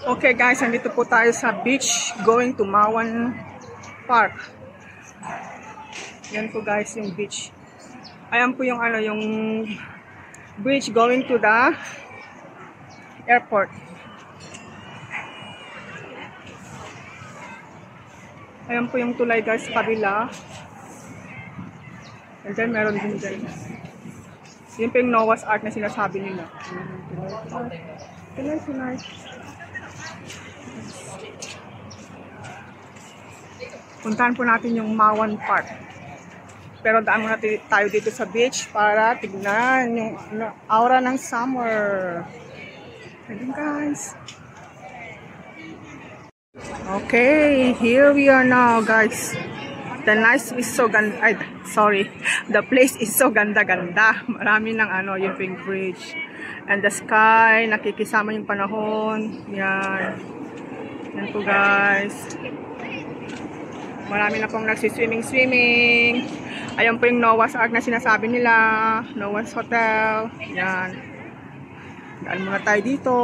Okay guys, nandito po tayo sa beach going to Mawan Park. Yan po guys yung beach. Ayan po yung yung bridge going to the airport. Ayan po yung tulay guys sa kabila. And then meron din dyan. Yun po yung Noah's Ark na sinasabi nila. Tulay. Puntahan po natin yung Mawan Park. Pero daan muna tayo dito sa beach para tignan yung aura ng summer. Ayun guys. Okay, here we are now guys. The nice is so ganda. The place is so ganda-ganda. Marami ng yung pink bridge. And the sky, nakikisama yung panahon. Yan. Yan po guys. Marami na pong nagsiswimming. Ayan po yung Noah's Ark na sinasabi nila. Noah's Hotel. Yan. Daan muna tayo dito.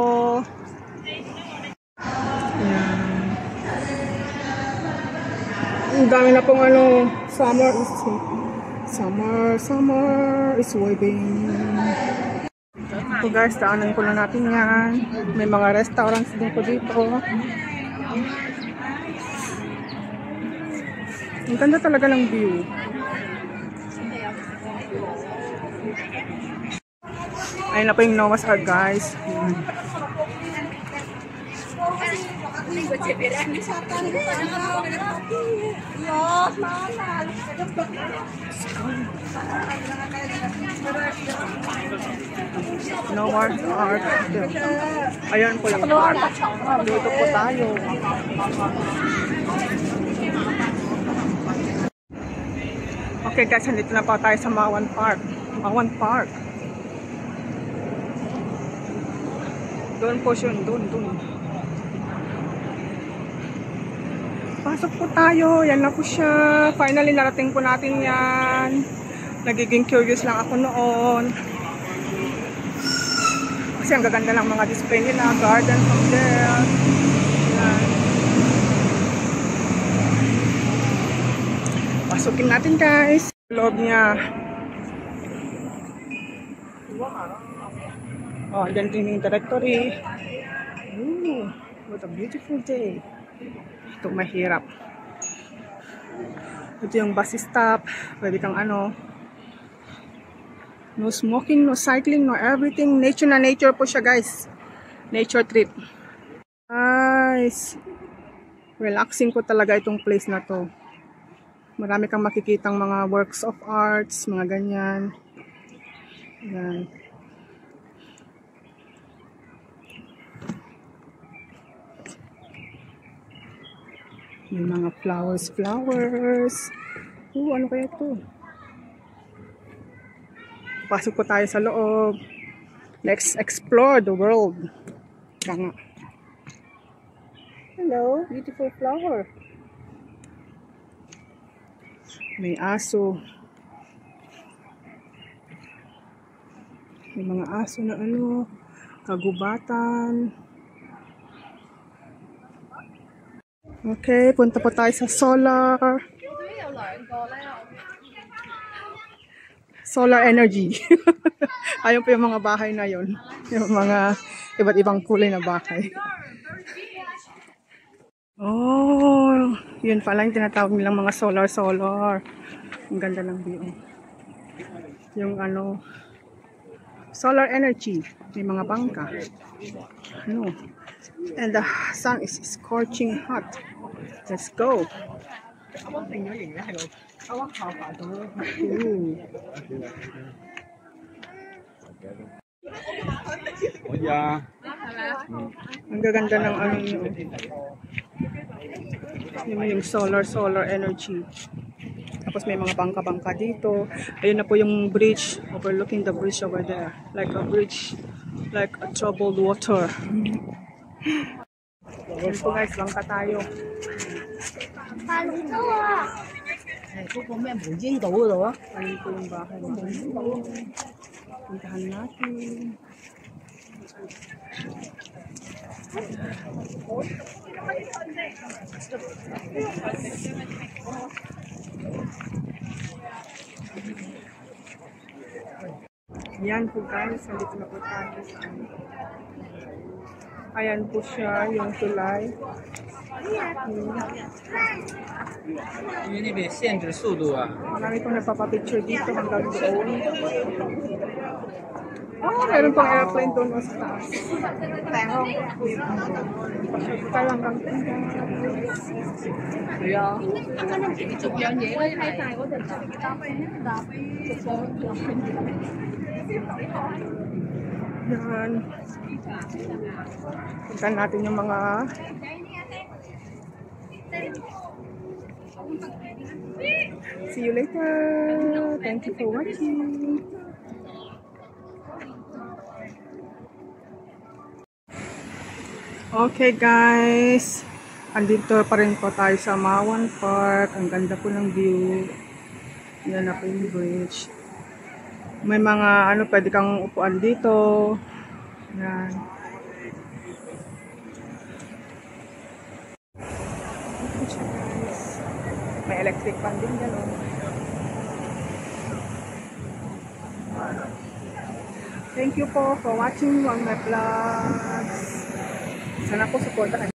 Yan. Ang dami na pong summer is waving. Ito guys, daanan ko na natin yan. May mga restaurants din po dito. Ang ganda talaga ng view. Ayun na po yung Noah's Ark guys. Noah's Ark. Ayun po yung park. Dito po tayo. Okay guys, nandito na po tayo sa Mawan Park. Mawan Park. Doon po siya, doon. Pasok po tayo. Yan na po siya. Finally, narating po natin yan. Nagiging curious lang ako noon. Kasi ang gaganda ng mga display nila. Garden from there. Yan. Pasukin natin guys. Loob niya. Oh, dyan din yung directory. Ooh, what a beautiful day. Ito mahirap. Ito yung bus stop. Pwede kang no smoking, no cycling, no everything. Nature na nature po siya guys. Nature trip. Nice. Relaxing po talaga itong place na to. Marami kang makikitang mga works of arts, mga ganyan. Yan. May mga flowers. Ano kaya ito? Pasok po tayo sa loob. Let's explore the world. Tanga. Hello, beautiful flower. May aso. May mga aso na kagubatan. Okay, punta po tayo sa solar energy. Ayun po yung mga bahay na yon. Yung mga iba't ibang kulay na bahay. Oh, yun pala yung tinatawag nilang mga solar. Ang ganda ng view. Yung solar energy. May mga bangka. And the sun is scorching hot. Let's go. Ang gaganda ng yung solar energy. Tapos may mga bangka-bangka dito. Ayun na po yung bridge, overlooking the bridge over there. Like a bridge, like a troubled water. Ayun po guys, bangka tayo. Ayun po yung bahay. Puntahan natin. Yan po guys, nandito na po tayo sa ano. Ayan po siya, yung tulay. 因为那边限制速度啊。 Marami pong nagpapapicture dito hanggang doon. Oh, meron pong airplane doon sa taas. Pero, tayo hanggang doon. 係啊，啱啱逐樣嘢咧睇晒嗰陣就搭飛Yan. Puntan natin yung mga see you later. Thank you for watching. Okay guys, andito pa rin po tayo sa Mawan Park. Ang ganda po ng view. Yan na po yung bridge. May mga ano, pwede kang upuan dito. Yan. May electric fan din dyan. Thank you po for watching on my vlogs. Sana po supportan